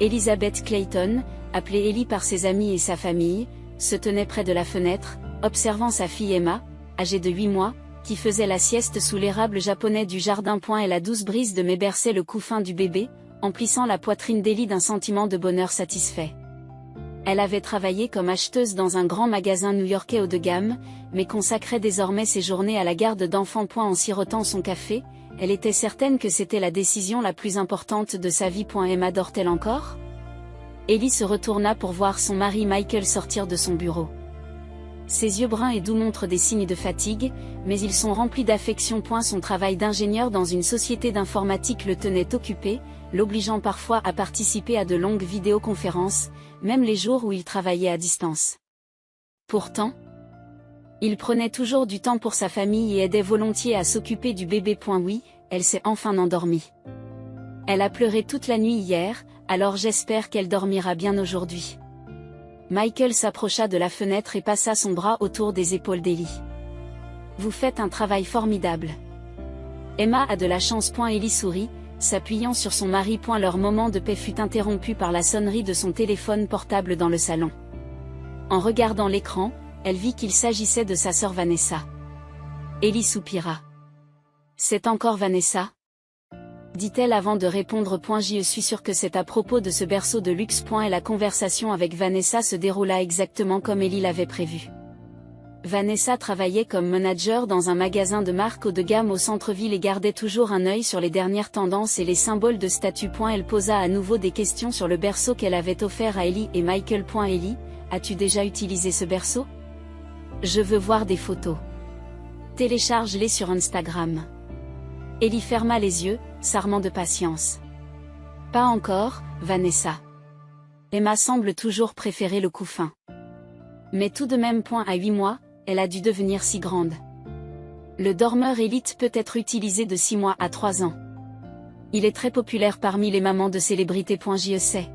Elizabeth Clayton, appelée Ellie par ses amis et sa famille, se tenait près de la fenêtre, observant sa fille Emma, âgée de 8 mois, qui faisait la sieste sous l'érable japonais du jardin. Et la douce brise de mai berçait le cou fin du bébé, emplissant la poitrine d'Ellie d'un sentiment de bonheur satisfait. Elle avait travaillé comme acheteuse dans un grand magasin new-yorkais haut de gamme, mais consacrait désormais ses journées à la garde d'enfants. En sirotant son café, elle était certaine que c'était la décision la plus importante de sa vie. Emma dort-elle encore? Ellie se retourna pour voir son mari Michael sortir de son bureau. Ses yeux bruns et doux montrent des signes de fatigue, mais ils sont remplis d'affection. Son travail d'ingénieur dans une société d'informatique le tenait occupé, l'obligeant parfois à participer à de longues vidéoconférences, même les jours où il travaillait à distance. Pourtant, il prenait toujours du temps pour sa famille et aidait volontiers à s'occuper du bébé. Oui, elle s'est enfin endormie. Elle a pleuré toute la nuit hier, alors j'espère qu'elle dormira bien aujourd'hui. Michael s'approcha de la fenêtre et passa son bras autour des épaules d'Ellie. Vous faites un travail formidable. Emma a de la chance. Ellie sourit, s'appuyant sur son mari. Leur moment de paix fut interrompu par la sonnerie de son téléphone portable dans le salon. En regardant l'écran, elle vit qu'il s'agissait de sa sœur Vanessa. Ellie soupira. C'est encore Vanessa? Dit-elle avant de répondre. Je suis sûre que c'est à propos de ce berceau de luxe. Et la conversation avec Vanessa se déroula exactement comme Ellie l'avait prévu. Vanessa travaillait comme manager dans un magasin de marque haut de gamme au centre-ville et gardait toujours un œil sur les dernières tendances et les symboles de statut. Elle posa à nouveau des questions sur le berceau qu'elle avait offert à Ellie et Michael. Ellie, as-tu déjà utilisé ce berceau? Je veux voir des photos. Télécharge-les sur Instagram. Ellie ferma les yeux, s'armant de patience. Pas encore, Vanessa. Emma semble toujours préférer le couffin. Mais tout de même. À 8 mois, elle a dû devenir si grande. Le dormeur Elite peut être utilisé de 6 mois à 3 ans. Il est très populaire parmi les mamans de célébrités. Je sais.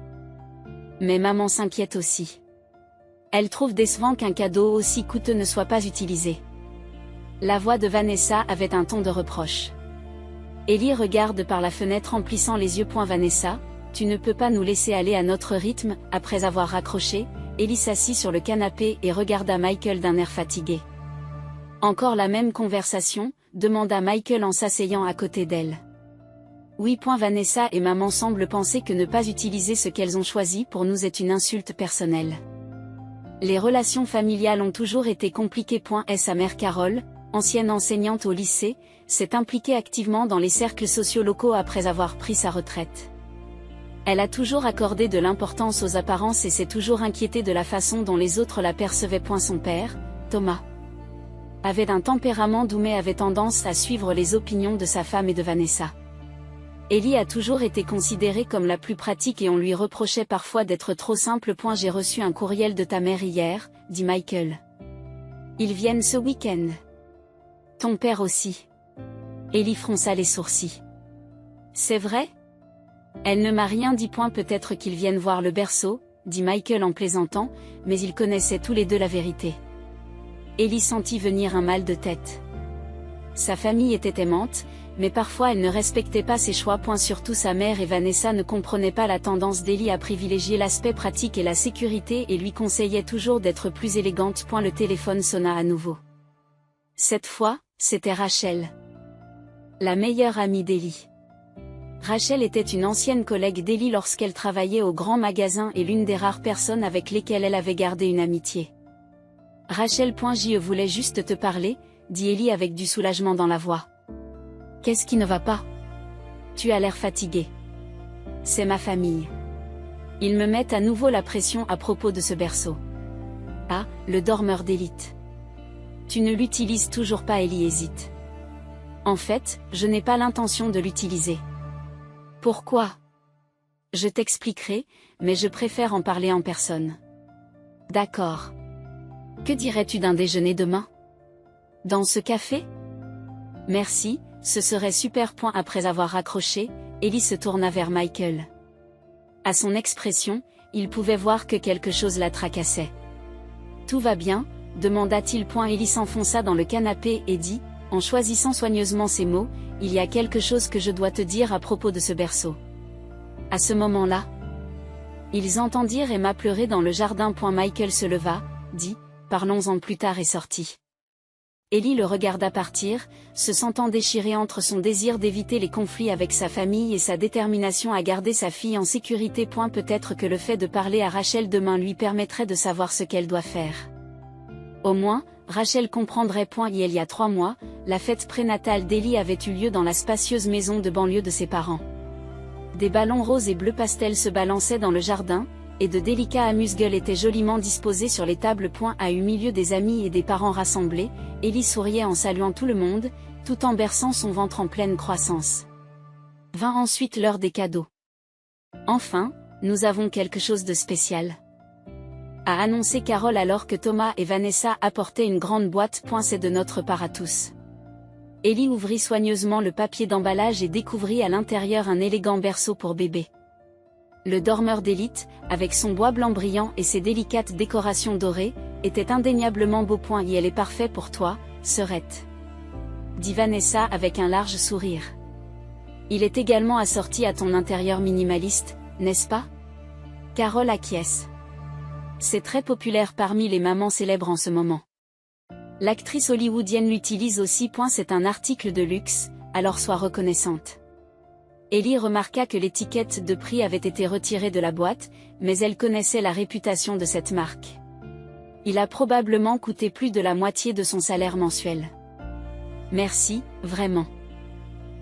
Mais maman s'inquiète aussi. Elle trouve décevant qu'un cadeau aussi coûteux ne soit pas utilisé. La voix de Vanessa avait un ton de reproche. Ellie regarde par la fenêtre en plissant les yeux. Vanessa, tu ne peux pas nous laisser aller à notre rythme. Après avoir raccroché, Ellie s'assit sur le canapé et regarda Michael d'un air fatigué. Encore la même conversation, demanda Michael en s'asseyant à côté d'elle. Oui. Vanessa et maman semblent penser que ne pas utiliser ce qu'elles ont choisi pour nous est une insulte personnelle. Les relations familiales ont toujours été compliquées. Sa mère Carole, ancienne enseignante au lycée, s'est impliquée activement dans les cercles sociaux locaux après avoir pris sa retraite. Elle a toujours accordé de l'importance aux apparences et s'est toujours inquiétée de la façon dont les autres la percevaient. Son père, Thomas, avait un tempérament doux mais avait tendance à suivre les opinions de sa femme et de Vanessa. Ellie a toujours été considérée comme la plus pratique et on lui reprochait parfois d'être trop simple. J'ai reçu un courriel de ta mère hier, dit Michael. Ils viennent ce week-end. Ton père aussi. Ellie fronça les sourcils. C'est vrai? Elle ne m'a rien dit. Peut-être qu'ils viennent voir le berceau, dit Michael en plaisantant, mais ils connaissaient tous les deux la vérité. Ellie sentit venir un mal de tête. Sa famille était aimante, mais parfois elle ne respectait pas ses choix. Surtout sa mère et Vanessa ne comprenaient pas la tendance d'Ellie à privilégier l'aspect pratique et la sécurité et lui conseillaient toujours d'être plus élégante. Le téléphone sonna à nouveau. Cette fois, c'était Rachel, la meilleure amie d'Ellie. Rachel était une ancienne collègue d'Ellie lorsqu'elle travaillait au grand magasin et l'une des rares personnes avec lesquelles elle avait gardé une amitié. Rachel. Je voulais juste te parler, dit Ellie avec du soulagement dans la voix. Qu'est-ce qui ne va pas? Tu as l'air fatiguée. C'est ma famille. Ils me mettent à nouveau la pression à propos de ce berceau. Ah, le dormeur d'élite. Tu ne l'utilises toujours pas. Ellie hésite. En fait, je n'ai pas l'intention de l'utiliser. Pourquoi? Je t'expliquerai, mais je préfère en parler en personne. D'accord. Que dirais-tu d'un déjeuner demain? Dans ce café? Merci, ce serait super. Après avoir raccroché, Ellie se tourna vers Michael. À son expression, il pouvait voir que quelque chose la tracassait. Tout va bien? Demanda-t-il. Ellie s'enfonça dans le canapé et dit, en choisissant soigneusement ses mots, il y a quelque chose que je dois te dire à propos de ce berceau. À ce moment-là, Ils entendirent Emma pleurer dans le jardin. Michael se leva, dit « Parlons-en plus tard » et sortit. Ellie le regarda partir, se sentant déchiré entre son désir d'éviter les conflits avec sa famille et sa détermination à garder sa fille en sécurité. Peut-être que le fait de parler à Rachel demain lui permettrait de savoir ce qu'elle doit faire. Au moins, Rachel comprendrait. Il y a 3 mois, la fête prénatale d'Ellie avait eu lieu dans la spacieuse maison de banlieue de ses parents. Des ballons roses et bleu pastel se balançaient dans le jardin, et de délicats amuse-gueules étaient joliment disposés sur les tables. Au milieu des amis et des parents rassemblés, Ellie souriait en saluant tout le monde, tout en berçant son ventre en pleine croissance. Vint ensuite l'heure des cadeaux. Enfin, nous avons quelque chose de spécial, a annoncé Carole alors que Thomas et Vanessa apportaient une grande boîte. C'est de notre part à tous. Ellie ouvrit soigneusement le papier d'emballage et découvrit à l'intérieur un élégant berceau pour bébé. Le dormeur d'élite, avec son bois blanc brillant et ses délicates décorations dorées, était indéniablement beau. Et elle est parfait pour toi, sœurette, dit Vanessa avec un large sourire. Il est également assorti à ton intérieur minimaliste, n'est-ce pas? Carole acquiesce. C'est très populaire parmi les mamans célèbres en ce moment. L'actrice hollywoodienne l'utilise aussi. C'est un article de luxe, alors sois reconnaissante. Ellie remarqua que l'étiquette de prix avait été retirée de la boîte, mais elle connaissait la réputation de cette marque. Il a probablement coûté plus de la moitié de son salaire mensuel. Merci, vraiment,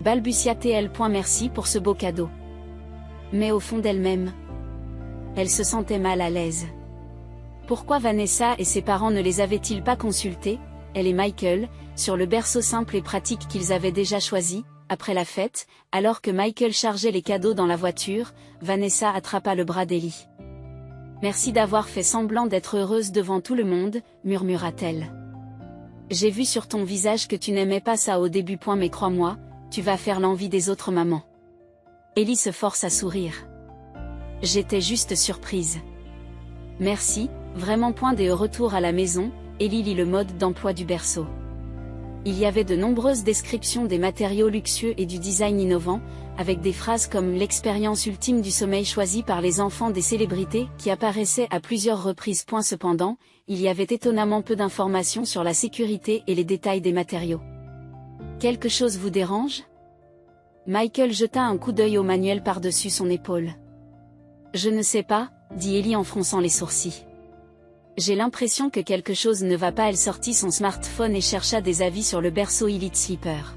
balbutia-t-elle. Merci pour ce beau cadeau. Mais au fond d'elle-même, elle se sentait mal à l'aise. Pourquoi Vanessa et ses parents ne les avaient-ils pas consultés, elle et Michael, sur le berceau simple et pratique qu'ils avaient déjà choisi? Après la fête, alors que Michael chargeait les cadeaux dans la voiture, Vanessa attrapa le bras d'Ellie. « Merci d'avoir fait semblant d'être heureuse devant tout le monde », murmura-t-elle. « J'ai vu sur ton visage que tu n'aimais pas ça au début. Mais crois-moi, tu vas faire l'envie des autres mamans. » Ellie se force à sourire. « J'étais juste surprise. » « Merci, vraiment. » Dès au retour à la maison, Ellie lit le mode d'emploi du berceau. Il y avait de nombreuses descriptions des matériaux luxueux et du design innovant, avec des phrases comme « l'expérience ultime du sommeil choisie par les enfants des célébrités » qui apparaissaient à plusieurs reprises. Cependant, il y avait étonnamment peu d'informations sur la sécurité et les détails des matériaux. « Quelque chose vous dérange ?» Michael jeta un coup d'œil au manuel par-dessus son épaule. « Je ne sais pas, » dit Ellie en fronçant les sourcils. « J'ai l'impression que quelque chose ne va pas. » Elle sortit son smartphone et chercha des avis sur le berceau Elite Sleeper.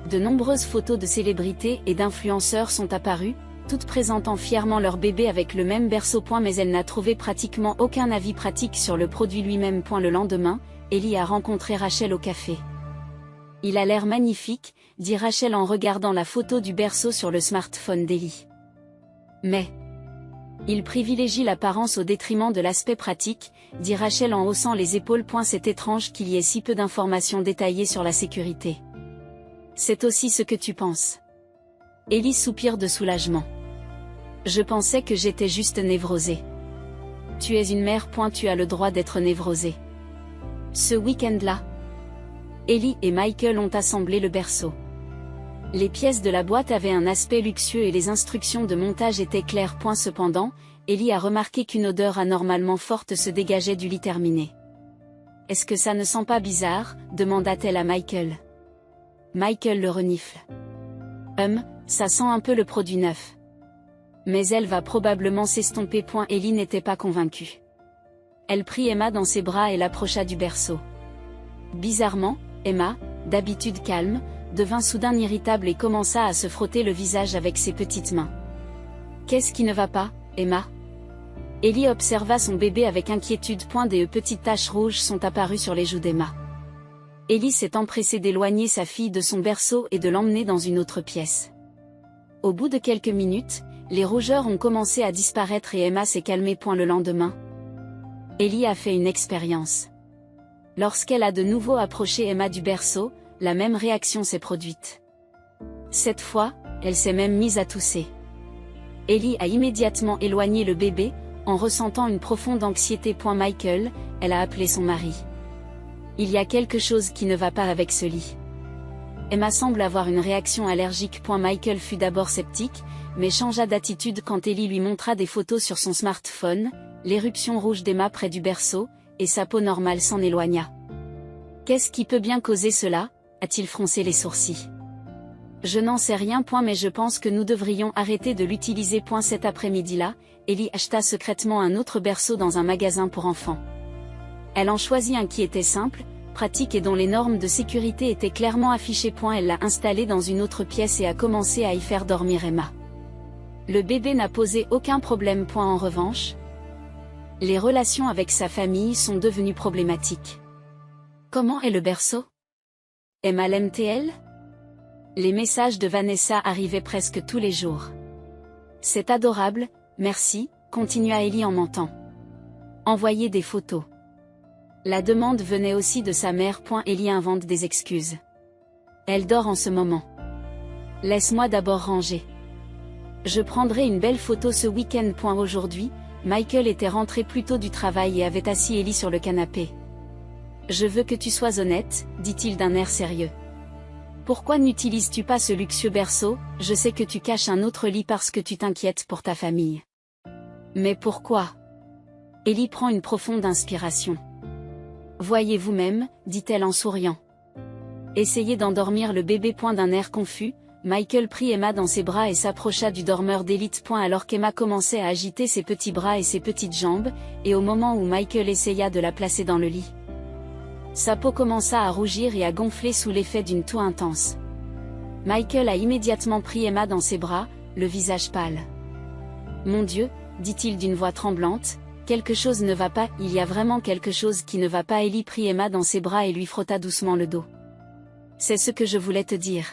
De nombreuses photos de célébrités et d'influenceurs sont apparues, toutes présentant fièrement leur bébé avec le même berceau. Mais elle n'a trouvé pratiquement aucun avis pratique sur le produit lui-même. Le lendemain, Ellie a rencontré Rachel au café. « Il a l'air magnifique », dit Rachel en regardant la photo du berceau sur le smartphone d'Ellie. « Mais il privilégie l'apparence au détriment de l'aspect pratique, » dit Rachel en haussant les épaules. « C'est étrange qu'il y ait si peu d'informations détaillées sur la sécurité. » C'est aussi ce que tu penses. Ellie soupire de soulagement. Je pensais que j'étais juste névrosée. Tu es une mère. Tu as le droit d'être névrosée. Ce week-end-là, Ellie et Michael ont assemblé le berceau. Les pièces de la boîte avaient un aspect luxueux et les instructions de montage étaient claires. Cependant, Ellie a remarqué qu'une odeur anormalement forte se dégageait du lit terminé. « Est-ce que ça ne sent pas bizarre ?» demanda-t-elle à Michael. Michael le renifle. « Ça sent un peu le produit neuf. Mais elle va probablement s'estomper. » Ellie n'était pas convaincue. Elle prit Emma dans ses bras et l'approcha du berceau. Bizarrement, Emma, d'habitude calme, devint soudain irritable et commença à se frotter le visage avec ses petites mains. « Qu'est-ce qui ne va pas, Emma ?» Ellie observa son bébé avec inquiétude. Des petites taches rouges sont apparues sur les joues d'Emma. Ellie s'est empressée d'éloigner sa fille de son berceau et de l'emmener dans une autre pièce. Au bout de quelques minutes, les rougeurs ont commencé à disparaître et Emma s'est calmée. Le lendemain, Ellie a fait une expérience. Lorsqu'elle a de nouveau approché Emma du berceau, la même réaction s'est produite. Cette fois, elle s'est même mise à tousser. Ellie a immédiatement éloigné le bébé, en ressentant une profonde anxiété. Michael, elle a appelé son mari. Il y a quelque chose qui ne va pas avec ce lit. Emma semble avoir une réaction allergique. Michael fut d'abord sceptique, mais changea d'attitude quand Ellie lui montra des photos sur son smartphone, l'éruption rouge d'Emma près du berceau, et sa peau normale s'en éloigna. Qu'est-ce qui peut bien causer cela? A-t-il froncé les sourcils. Je n'en sais rien. Mais je pense que nous devrions arrêter de l'utiliser. Cet après-midi-là, Ellie acheta secrètement un autre berceau dans un magasin pour enfants. Elle en choisit un qui était simple, pratique et dont les normes de sécurité étaient clairement affichées. Elle l'a installé dans une autre pièce et a commencé à y faire dormir Emma. Le bébé n'a posé aucun problème. En revanche, les relations avec sa famille sont devenues problématiques. Comment est le berceau? Emma l'aime-t-elle? Les messages de Vanessa arrivaient presque tous les jours. C'est adorable, merci, continua Ellie en mentant. Envoyer des photos. La demande venait aussi de sa mère. Ellie invente des excuses. Elle dort en ce moment. Laisse-moi d'abord ranger. Je prendrai une belle photo ce week-end. Aujourd'hui, Michael était rentré plus tôt du travail et avait assis Ellie sur le canapé. Je veux que tu sois honnête, dit-il d'un air sérieux. Pourquoi n'utilises-tu pas ce luxueux berceau? Je sais que tu caches un autre lit parce que tu t'inquiètes pour ta famille. Mais pourquoi? Ellie prend une profonde inspiration. Voyez vous-même, dit-elle en souriant. Essayez d'endormir le bébé. D'un air confus, Michael prit Emma dans ses bras et s'approcha du dormeur d'élite. Alors qu'Emma commençait à agiter ses petits bras et ses petites jambes, et au moment où Michael essaya de la placer dans le lit, sa peau commença à rougir et à gonfler sous l'effet d'une toux intense. Michael a immédiatement pris Emma dans ses bras, le visage pâle. Mon Dieu, dit-il d'une voix tremblante, quelque chose ne va pas. Il y a vraiment quelque chose qui ne va pas. Ellie prit Emma dans ses bras et lui frotta doucement le dos. C'est ce que je voulais te dire.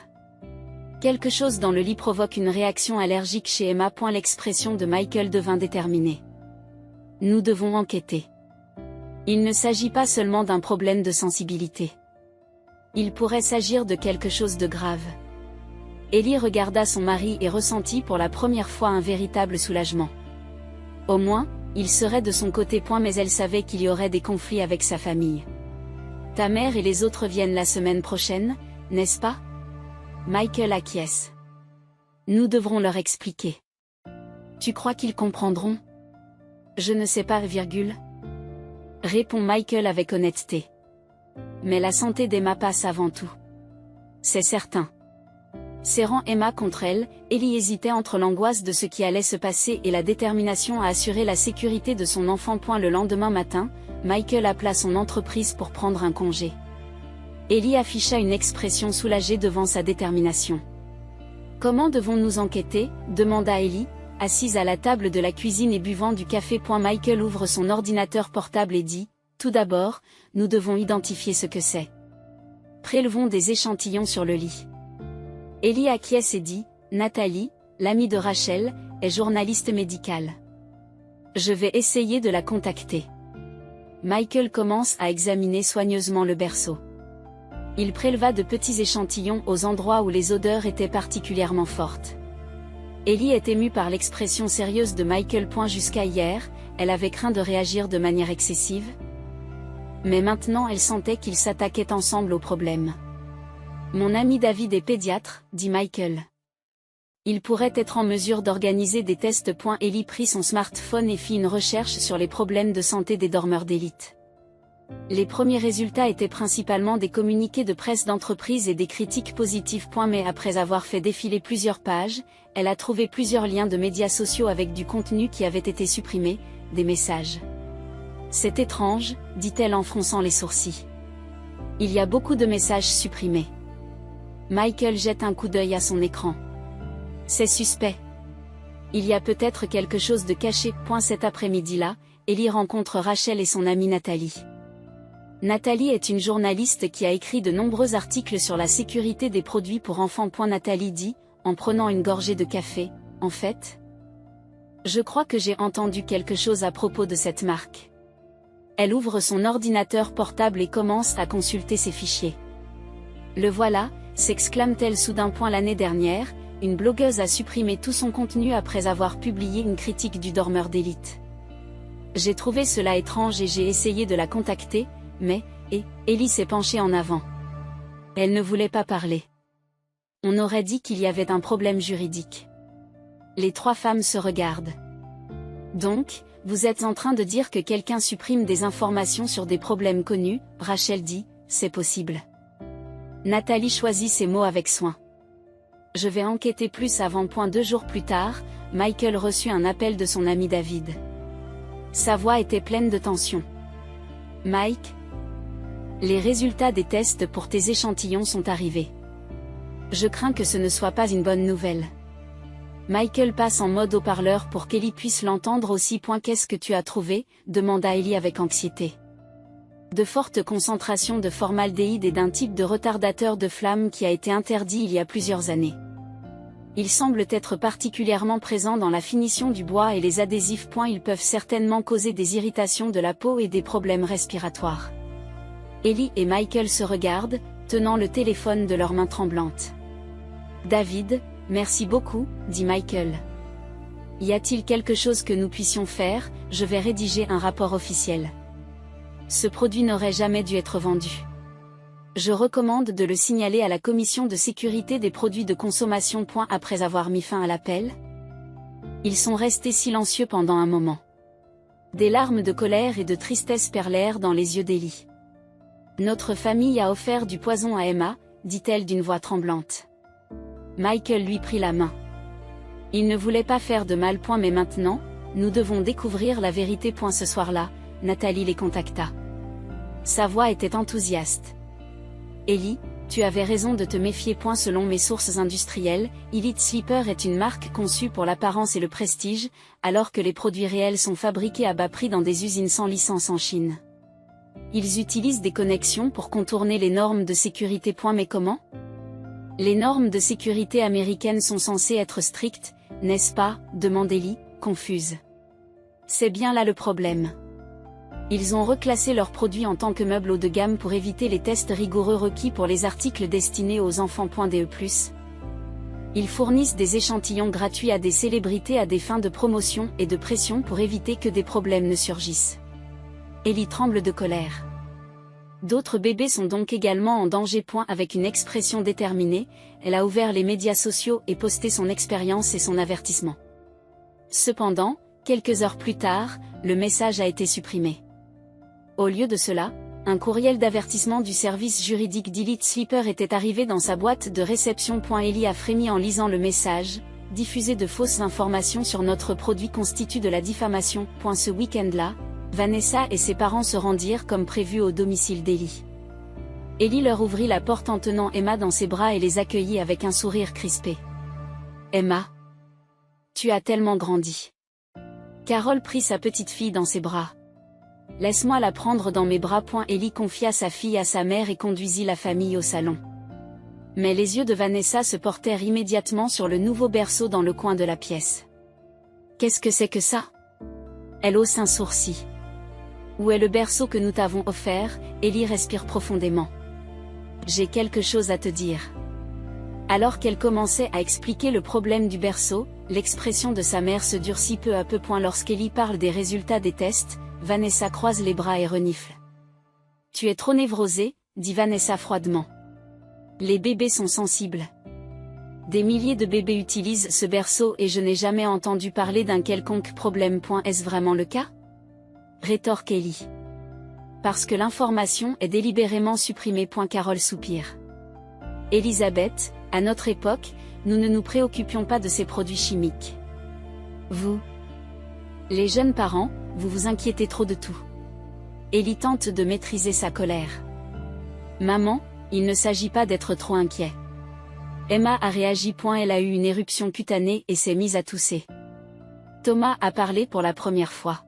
Quelque chose dans le lit provoque une réaction allergique chez Emma. L'expression de Michael devint déterminée. Nous devons enquêter. Il ne s'agit pas seulement d'un problème de sensibilité. Il pourrait s'agir de quelque chose de grave. Ellie regarda son mari et ressentit pour la première fois un véritable soulagement. Au moins, il serait de son côté. Mais elle savait qu'il y aurait des conflits avec sa famille. Ta mère et les autres viennent la semaine prochaine, n'est-ce pas? Michael acquiesce. Nous devrons leur expliquer. Tu crois qu'ils comprendront? Je ne sais pas, répond Michael avec honnêteté. Mais la santé d'Emma passe avant tout. C'est certain. Serrant Emma contre elle, Ellie hésitait entre l'angoisse de ce qui allait se passer et la détermination à assurer la sécurité de son enfant. Le lendemain matin, Michael appela son entreprise pour prendre un congé. Ellie afficha une expression soulagée devant sa détermination. Comment devons-nous enquêter? Demanda Ellie, assise à la table de la cuisine et buvant du café. Michael ouvre son ordinateur portable et dit, tout d'abord, nous devons identifier ce que c'est. Prélevons des échantillons sur le lit. Ellie acquiesce et dit, Nathalie, l'amie de Rachel, est journaliste médicale. Je vais essayer de la contacter. Michael commence à examiner soigneusement le berceau. Il préleva de petits échantillons aux endroits où les odeurs étaient particulièrement fortes. Ellie est émue par l'expression sérieuse de Michael. Jusqu'à hier, elle avait craint de réagir de manière excessive. Mais maintenant elle sentait qu'ils s'attaquaient ensemble au problème. Mon ami David est pédiatre, dit Michael. Il pourrait être en mesure d'organiser des tests. Ellie prit son smartphone et fit une recherche sur les problèmes de santé des dormeurs d'élite. Les premiers résultats étaient principalement des communiqués de presse d'entreprise et des critiques positives. Mais après avoir fait défiler plusieurs pages, elle a trouvé plusieurs liens de médias sociaux avec du contenu qui avait été supprimé, des messages. C'est étrange, dit-elle en fronçant les sourcils. Il y a beaucoup de messages supprimés. Michael jette un coup d'œil à son écran. C'est suspect. Il y a peut-être quelque chose de caché. Cet après-midi-là, Ellie rencontre Rachel et son amie Nathalie. Nathalie est une journaliste qui a écrit de nombreux articles sur la sécurité des produits pour enfants. Nathalie dit, en prenant une gorgée de café, en fait, je crois que j'ai entendu quelque chose à propos de cette marque. Elle ouvre son ordinateur portable et commence à consulter ses fichiers. Le voilà, s'exclame-t-elle soudain. L'année dernière, une blogueuse a supprimé tout son contenu après avoir publié une critique du dormeur d'élite. J'ai trouvé cela étrange et j'ai essayé de la contacter, mais, Ellie s'est penchée en avant. Elle ne voulait pas parler. On aurait dit qu'il y avait un problème juridique. Les trois femmes se regardent. Donc, vous êtes en train de dire que quelqu'un supprime des informations sur des problèmes connus, Rachel dit, c'est possible. Nathalie choisit ses mots avec soin. Je vais enquêter plus avant. 2 jours plus tard, Michael reçut un appel de son ami David. Sa voix était pleine de tension. Mike, les résultats des tests pour tes échantillons sont arrivés. Je crains que ce ne soit pas une bonne nouvelle. Michael passe en mode haut-parleur pour qu'Ellie puisse l'entendre aussi. Qu'est-ce que tu as trouvé? Demanda Ellie avec anxiété. De fortes concentrations de formaldéhyde et d'un type de retardateur de flamme qui a été interdit il y a plusieurs années. Il semble être particulièrement présent dans la finition du bois et les adhésifs. Ils peuvent certainement causer des irritations de la peau et des problèmes respiratoires. Ellie et Michael se regardent, tenant le téléphone de leurs mains tremblantes. David, merci beaucoup, dit Michael. Y a-t-il quelque chose que nous puissions faire? Je vais rédiger un rapport officiel. Ce produit n'aurait jamais dû être vendu. Je recommande de le signaler à la commission de sécurité des produits de consommation. Après avoir mis fin à l'appel, ils sont restés silencieux pendant un moment. Des larmes de colère et de tristesse perlèrent dans les yeux d'Ellie. Notre famille a offert du poison à Emma, dit-elle d'une voix tremblante. Michael lui prit la main. Il ne voulait pas faire de mal. Mais maintenant, nous devons découvrir la vérité. Ce soir-là, Nathalie les contacta. Sa voix était enthousiaste. Ellie, tu avais raison de te méfier. Selon mes sources industrielles, Elite Sleeper est une marque conçue pour l'apparence et le prestige, alors que les produits réels sont fabriqués à bas prix dans des usines sans licence en Chine. Ils utilisent des connexions pour contourner les normes de sécurité. Mais comment? Les normes de sécurité américaines sont censées être strictes, n'est-ce pas? Demande Ellie, confuse. C'est bien là le problème. Ils ont reclassé leurs produits en tant que meubles haut de gamme pour éviter les tests rigoureux requis pour les articles destinés aux enfants. DE+. Ils fournissent des échantillons gratuits à des célébrités à des fins de promotion et de pression pour éviter que des problèmes ne surgissent. Ellie tremble de colère. D'autres bébés sont donc également en danger. Avec une expression déterminée, elle a ouvert les médias sociaux et posté son expérience et son avertissement. Cependant, quelques heures plus tard, le message a été supprimé. Au lieu de cela, un courriel d'avertissement du service juridique d'Elite Sleeper était arrivé dans sa boîte de réception. Ellie a frémi en lisant le message. Diffuser de fausses informations sur notre produit constitue de la diffamation. Ce week-end-là, Vanessa et ses parents se rendirent comme prévu au domicile d'Ellie. Ellie leur ouvrit la porte en tenant Emma dans ses bras et les accueillit avec un sourire crispé. Emma, tu as tellement grandi. Carole prit sa petite fille dans ses bras. Laisse-moi la prendre dans mes bras. Ellie confia sa fille à sa mère et conduisit la famille au salon. Mais les yeux de Vanessa se portèrent immédiatement sur le nouveau berceau dans le coin de la pièce. Qu'est-ce que c'est que ça? Elle hausse un sourcil. Où est le berceau que nous t'avons offert? Ellie respire profondément. J'ai quelque chose à te dire. Alors qu'elle commençait à expliquer le problème du berceau, l'expression de sa mère se durcit peu à peu. Lorsqu'Ellie parle des résultats des tests, Vanessa croise les bras et renifle. Tu es trop névrosée, dit Vanessa froidement. Les bébés sont sensibles. Des milliers de bébés utilisent ce berceau et je n'ai jamais entendu parler d'un quelconque problème. Est-ce vraiment le cas? Rétorque Ellie. Parce que l'information est délibérément supprimée. Carole soupire. Elisabeth, à notre époque, nous ne nous préoccupions pas de ces produits chimiques. Vous, les jeunes parents, vous vous inquiétez trop de tout. Ellie tente de maîtriser sa colère. Maman, il ne s'agit pas d'être trop inquiet. Emma a réagi. Elle a eu une éruption cutanée et s'est mise à tousser. Thomas a parlé pour la première fois.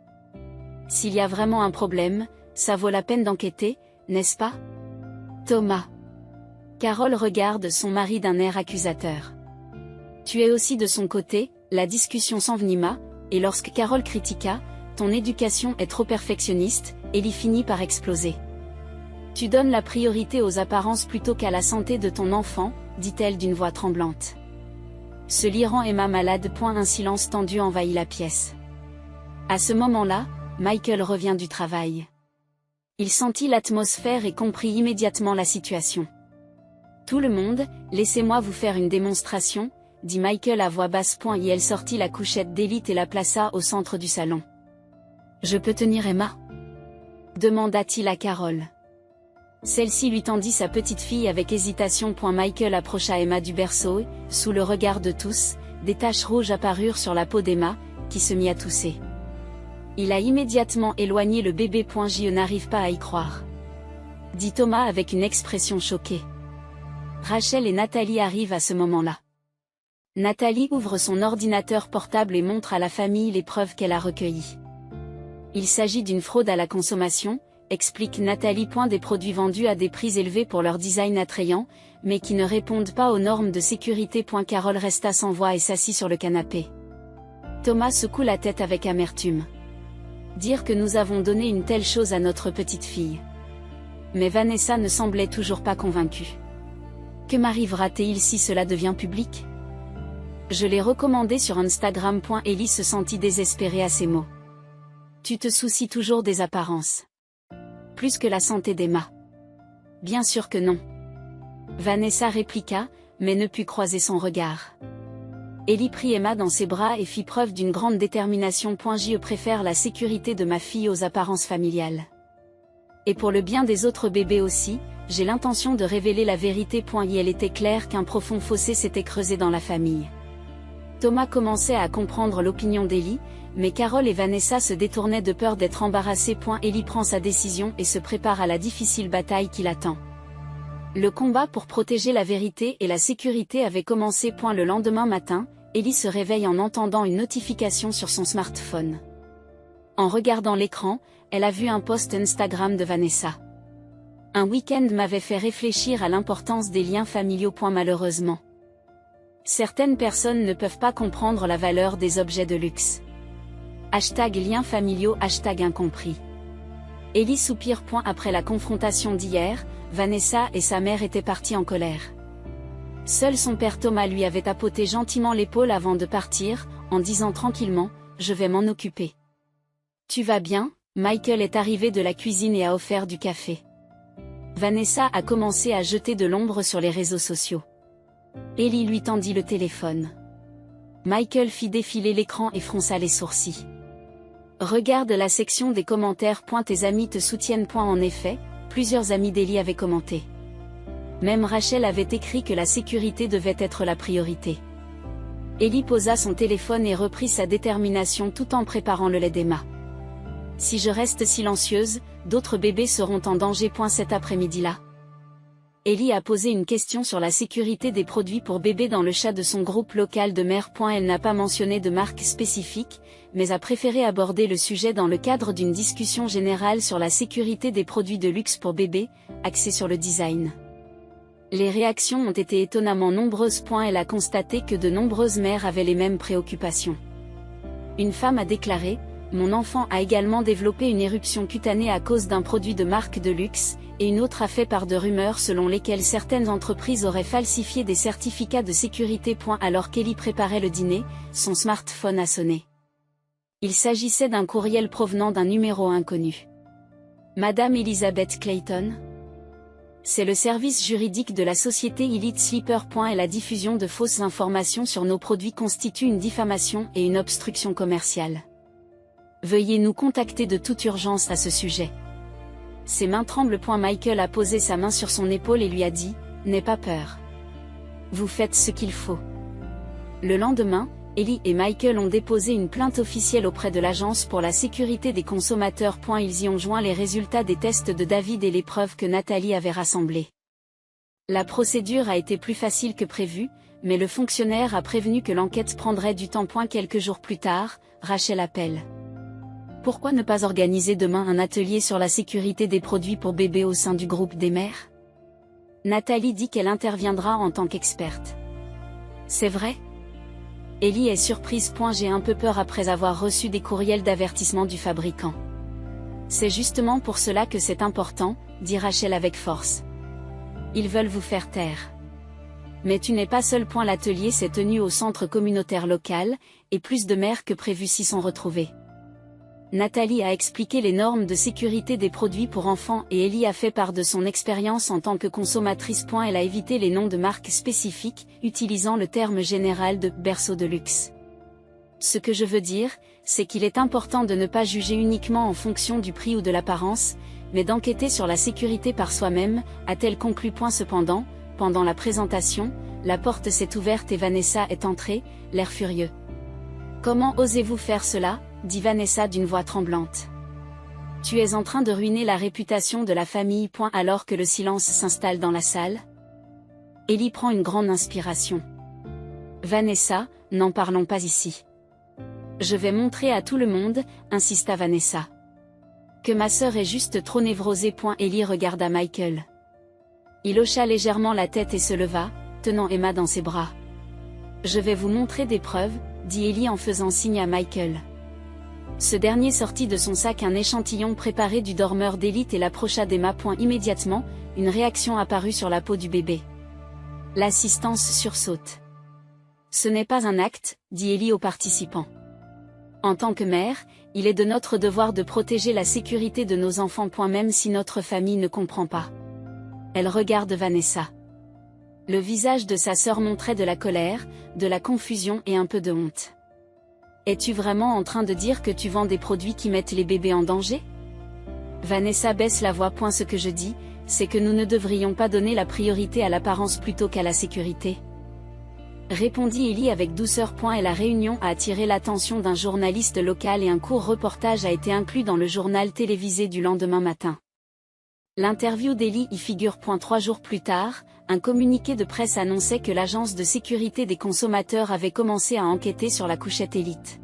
S'il y a vraiment un problème, ça vaut la peine d'enquêter, n'est-ce pas? Thomas. Carole regarde son mari d'un air accusateur. Tu es aussi de son côté, la discussion s'envenima, et lorsque Carole critiqua, ton éducation est trop perfectionniste, Ellie finit par exploser. Tu donnes la priorité aux apparences plutôt qu'à la santé de ton enfant, dit-elle d'une voix tremblante. Ce lit rend Emma malade. Un silence tendu envahit la pièce. À ce moment-là, Michael revient du travail. Il sentit l'atmosphère et comprit immédiatement la situation. Tout le monde, laissez-moi vous faire une démonstration, dit Michael à voix basse. Et elle sortit la couchette d'Ellie et la plaça au centre du salon. Je peux tenir Emma? Demanda-t-il à Carol. Celle-ci lui tendit sa petite fille avec hésitation. Michael approcha Emma du berceau et, sous le regard de tous, des taches rouges apparurent sur la peau d'Emma, qui se mit à tousser. Il a immédiatement éloigné le bébé. Je n'arrive pas à y croire, dit Thomas avec une expression choquée. Rachel et Nathalie arrivent à ce moment-là. Nathalie ouvre son ordinateur portable et montre à la famille les preuves qu'elle a recueillies. Il s'agit d'une fraude à la consommation, explique Nathalie. Des produits vendus à des prix élevés pour leur design attrayant, mais qui ne répondent pas aux normes de sécurité. Carol resta sans voix et s'assit sur le canapé. Thomas secoue la tête avec amertume. Dire que nous avons donné une telle chose à notre petite fille. Mais Vanessa ne semblait toujours pas convaincue. Que m'arrivera-t-il si cela devient public? Je l'ai recommandé sur Instagram. Ellie se sentit désespérée à ces mots. Tu te soucies toujours des apparences. Plus que la santé d'Emma. Bien sûr que non. Vanessa répliqua, mais ne put croiser son regard. Ellie prit Emma dans ses bras et fit preuve d'une grande détermination. Je préfère la sécurité de ma fille aux apparences familiales. Et pour le bien des autres bébés aussi, j'ai l'intention de révéler la vérité. Et elle était claire qu'un profond fossé s'était creusé dans la famille. Thomas commençait à comprendre l'opinion d'Ellie, mais Carol et Vanessa se détournaient de peur d'être embarrassées. Ellie prend sa décision et se prépare à la difficile bataille qui l'attend. Le combat pour protéger la vérité et la sécurité avait commencé. Le lendemain matin, Ellie se réveille en entendant une notification sur son smartphone. En regardant l'écran, elle a vu un post Instagram de Vanessa. Un week-end m'avait fait réfléchir à l'importance des liens familiaux. Malheureusement, certaines personnes ne peuvent pas comprendre la valeur des objets de luxe. #liens familiaux, #incompris. Ellie soupire. Après la confrontation d'hier, Vanessa et sa mère étaient parties en colère. Seul son père Thomas lui avait tapoté gentiment l'épaule avant de partir, en disant tranquillement, « Je vais m'en occuper. »« Tu vas bien ?» Michael est arrivé de la cuisine et a offert du café. Vanessa a commencé à jeter de l'ombre sur les réseaux sociaux. Ellie lui tendit le téléphone. Michael fit défiler l'écran et fronça les sourcils. Regarde la section des commentaires. Tes amis te soutiennent. En effet, plusieurs amis d'Ellie avaient commenté. Même Rachel avait écrit que la sécurité devait être la priorité. Ellie posa son téléphone et reprit sa détermination tout en préparant le lait d'Emma. Si je reste silencieuse, d'autres bébés seront en danger. Cet après-midi-là, Ellie a posé une question sur la sécurité des produits pour bébés dans le chat de son groupe local de mères. Elle n'a pas mentionné de marque spécifique, mais a préféré aborder le sujet dans le cadre d'une discussion générale sur la sécurité des produits de luxe pour bébés, axée sur le design. Les réactions ont été étonnamment nombreuses. Elle a constaté que de nombreuses mères avaient les mêmes préoccupations. Une femme a déclaré: « Mon enfant a également développé une éruption cutanée à cause d'un produit de marque de luxe », et une autre a fait part de rumeurs selon lesquelles certaines entreprises auraient falsifié des certificats de sécurité. Alors qu'Ellie préparait le dîner, son smartphone a sonné. Il s'agissait d'un courriel provenant d'un numéro inconnu. Madame Elizabeth Clayton? C'est le service juridique de la société Elite Sleeper. Et la diffusion de fausses informations sur nos produits constitue une diffamation et une obstruction commerciale. Veuillez nous contacter de toute urgence à ce sujet. Ses mains tremblent. Michael a posé sa main sur son épaule et lui a dit: « N'aie pas peur. Vous faites ce qu'il faut. » Le lendemain, Ellie et Michael ont déposé une plainte officielle auprès de l'Agence pour la sécurité des consommateurs. Ils y ont joint les résultats des tests de David et les preuves que Nathalie avait rassemblées. La procédure a été plus facile que prévu, mais le fonctionnaire a prévenu que l'enquête prendrait du temps. Quelques jours plus tard, Rachel appelle. Pourquoi ne pas organiser demain un atelier sur la sécurité des produits pour bébés au sein du groupe des mères? Nathalie dit qu'elle interviendra en tant qu'experte. C'est vrai? Ellie est surprise. J'ai un peu peur après avoir reçu des courriels d'avertissement du fabricant. C'est justement pour cela que c'est important, dit Rachel avec force. Ils veulent vous faire taire. Mais tu n'es pas seul. L'atelier s'est tenu au centre communautaire local, et plus de mères que prévu s'y sont retrouvées. Nathalie a expliqué les normes de sécurité des produits pour enfants et Ellie a fait part de son expérience en tant que consommatrice. Elle a évité les noms de marques spécifiques, utilisant le terme général de « berceau de luxe ». Ce que je veux dire, c'est qu'il est important de ne pas juger uniquement en fonction du prix ou de l'apparence, mais d'enquêter sur la sécurité par soi-même, a-t-elle conclu. Cependant, pendant la présentation, la porte s'est ouverte et Vanessa est entrée, l'air furieux. « Comment osez-vous faire cela ?» dit Vanessa d'une voix tremblante. « Tu es en train de ruiner la réputation de la famille. » Alors que le silence s'installe dans la salle. Ellie prend une grande inspiration. « Vanessa, n'en parlons pas ici. » « Je vais montrer à tout le monde, » insista Vanessa. « Que ma sœur est juste trop névrosée. » Ellie regarda Michael. Il hocha légèrement la tête et se leva, tenant Emma dans ses bras. « Je vais vous montrer des preuves, » dit Ellie en faisant signe à Michael. Ce dernier sortit de son sac un échantillon préparé du dormeur d'élite et l'approcha d'Emma. Immédiatement, une réaction apparut sur la peau du bébé. L'assistance sursaute. « Ce n'est pas un acte, » dit Ellie aux participants. En tant que mère, il est de notre devoir de protéger la sécurité de nos enfants. Même si notre famille ne comprend pas. Elle regarde Vanessa. Le visage de sa sœur montrait de la colère, de la confusion et un peu de honte. Es-tu vraiment en train de dire que tu vends des produits qui mettent les bébés en danger? Vanessa baisse la voix. Ce que je dis, c'est que nous ne devrions pas donner la priorité à l'apparence plutôt qu'à la sécurité. Répondit Ellie avec douceur. Et la réunion a attiré l'attention d'un journaliste local et un court reportage a été inclus dans le journal télévisé du lendemain matin. L'interview d'Ellie y figure. 3 jours plus tard, un communiqué de presse annonçait que l'agence de sécurité des consommateurs avait commencé à enquêter sur la couchette Elite.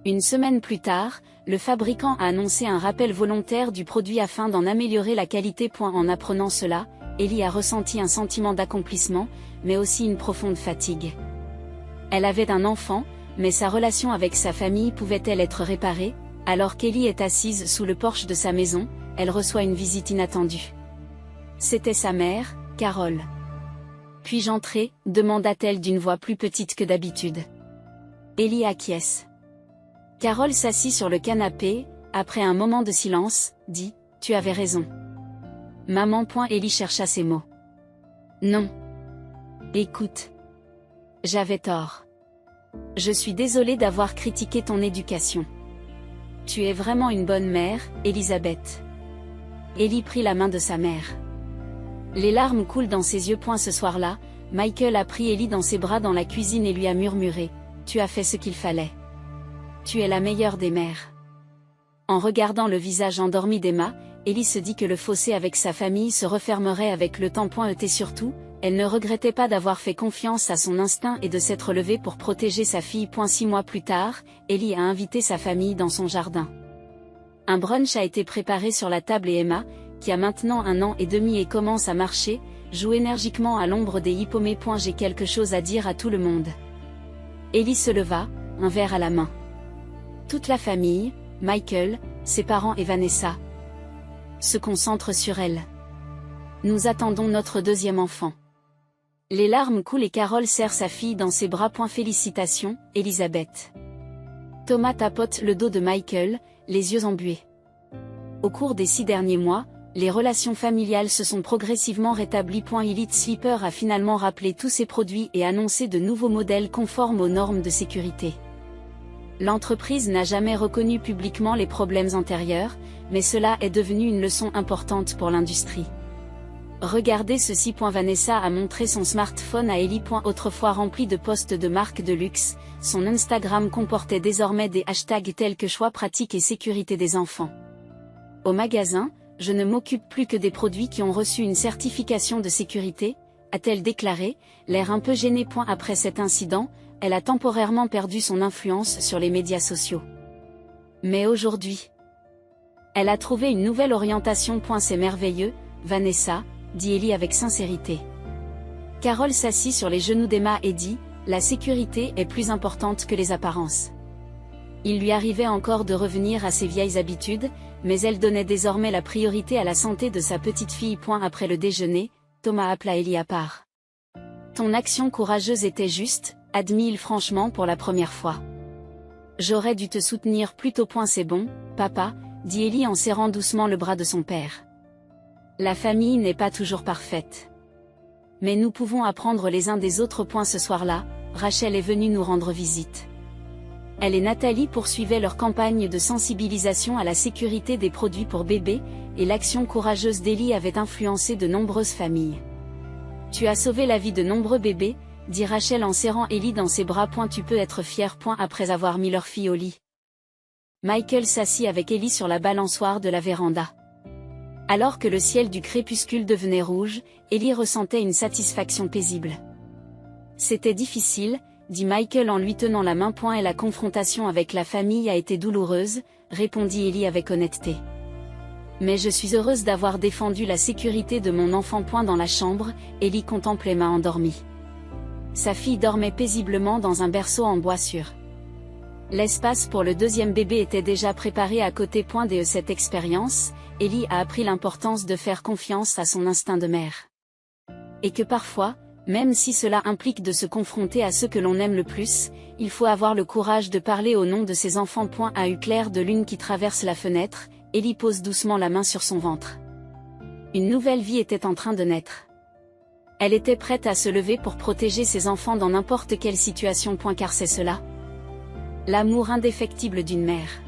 Une semaine plus tard, le fabricant a annoncé un rappel volontaire du produit afin d'en améliorer la qualité. En apprenant cela, Ellie a ressenti un sentiment d'accomplissement, mais aussi une profonde fatigue. Elle avait un enfant, mais sa relation avec sa famille pouvait-elle être réparée? Alors qu'Ellie est assise sous le porche de sa maison, elle reçoit une visite inattendue. C'était sa mère, Carole. « Puis-je entrer ?» demanda-t-elle d'une voix plus petite que d'habitude. Ellie acquiesce. Carole s'assit sur le canapé, après un moment de silence, dit « Tu avais raison. » Maman. Ellie chercha ses mots. Non. Écoute. J'avais tort. Je suis désolée d'avoir critiqué ton éducation. Tu es vraiment une bonne mère, Elisabeth. Ellie prit la main de sa mère. Les larmes coulent dans ses yeux. Ce soir-là, Michael a pris Ellie dans ses bras dans la cuisine et lui a murmuré « Tu as fait ce qu'il fallait. Tu es la meilleure des mères. » En regardant le visage endormi d'Emma, Ellie se dit que le fossé avec sa famille se refermerait avec le temps. Et surtout, elle ne regrettait pas d'avoir fait confiance à son instinct et de s'être levée pour protéger sa fille. 6 mois plus tard, Ellie a invité sa famille dans son jardin. Un brunch a été préparé sur la table et Emma, qui a maintenant 1 an et demi et commence à marcher, joue énergiquement à l'ombre des hippomées. J'ai quelque chose à dire à tout le monde. Ellie se leva, un verre à la main. Toute la famille, Michael, ses parents et Vanessa, se concentre sur elle. Nous attendons notre 2e enfant. Les larmes coulent et Carole serre sa fille dans ses bras. Félicitations, Elisabeth. Thomas tapote le dos de Michael, les yeux embués. Au cours des 6 derniers mois, les relations familiales se sont progressivement rétablies. Elite Sleeper a finalement rappelé tous ses produits et annoncé de nouveaux modèles conformes aux normes de sécurité. L'entreprise n'a jamais reconnu publiquement les problèmes antérieurs, mais cela est devenu une leçon importante pour l'industrie. Regardez ceci. Vanessa a montré son smartphone à Ellie. Autrefois rempli de posts de marques de luxe, son Instagram comportait désormais des hashtags tels que choix pratique et sécurité des enfants. Au magasin, je ne m'occupe plus que des produits qui ont reçu une certification de sécurité, a-t-elle déclaré, l'air un peu gêné. Après cet incident, elle a temporairement perdu son influence sur les médias sociaux. Mais aujourd'hui, elle a trouvé une nouvelle orientation. C'est merveilleux, Vanessa, dit Ellie avec sincérité. Carole s'assit sur les genoux d'Emma et dit, la sécurité est plus importante que les apparences. Il lui arrivait encore de revenir à ses vieilles habitudes, mais elle donnait désormais la priorité à la santé de sa petite fille. Après le déjeuner, Thomas appela Ellie à part. Ton action courageuse était juste, admit-il franchement pour la première fois. J'aurais dû te soutenir plus tôt. C'est bon, papa, dit Ellie en serrant doucement le bras de son père. La famille n'est pas toujours parfaite. Mais nous pouvons apprendre les uns des autres. Ce soir-là, Rachel est venue nous rendre visite. Elle et Nathalie poursuivaient leur campagne de sensibilisation à la sécurité des produits pour bébés, et l'action courageuse d'Ellie avait influencé de nombreuses familles. Tu as sauvé la vie de nombreux bébés, dit Rachel en serrant Ellie dans ses bras. Tu peux être fier. Après avoir mis leur fille au lit, Michael s'assit avec Ellie sur la balançoire de la véranda. Alors que le ciel du crépuscule devenait rouge, Ellie ressentait une satisfaction paisible. C'était difficile, dit Michael en lui tenant la main. Et la confrontation avec la famille a été douloureuse, répondit Ellie avec honnêteté. Mais je suis heureuse d'avoir défendu la sécurité de mon enfant. Dans la chambre, Ellie contemplait Emma endormie. Sa fille dormait paisiblement dans un berceau en bois sûr. L'espace pour le deuxième bébé était déjà préparé à côté. De cette expérience, Ellie a appris l'importance de faire confiance à son instinct de mère. Et que parfois, même si cela implique de se confronter à ceux que l'on aime le plus, il faut avoir le courage de parler au nom de ses enfants. À eu clair de lune qui traverse la fenêtre, Ellie pose doucement la main sur son ventre. Une nouvelle vie était en train de naître. Elle était prête à se lever pour protéger ses enfants dans n'importe quelle situation. Car c'est cela, l'amour indéfectible d'une mère.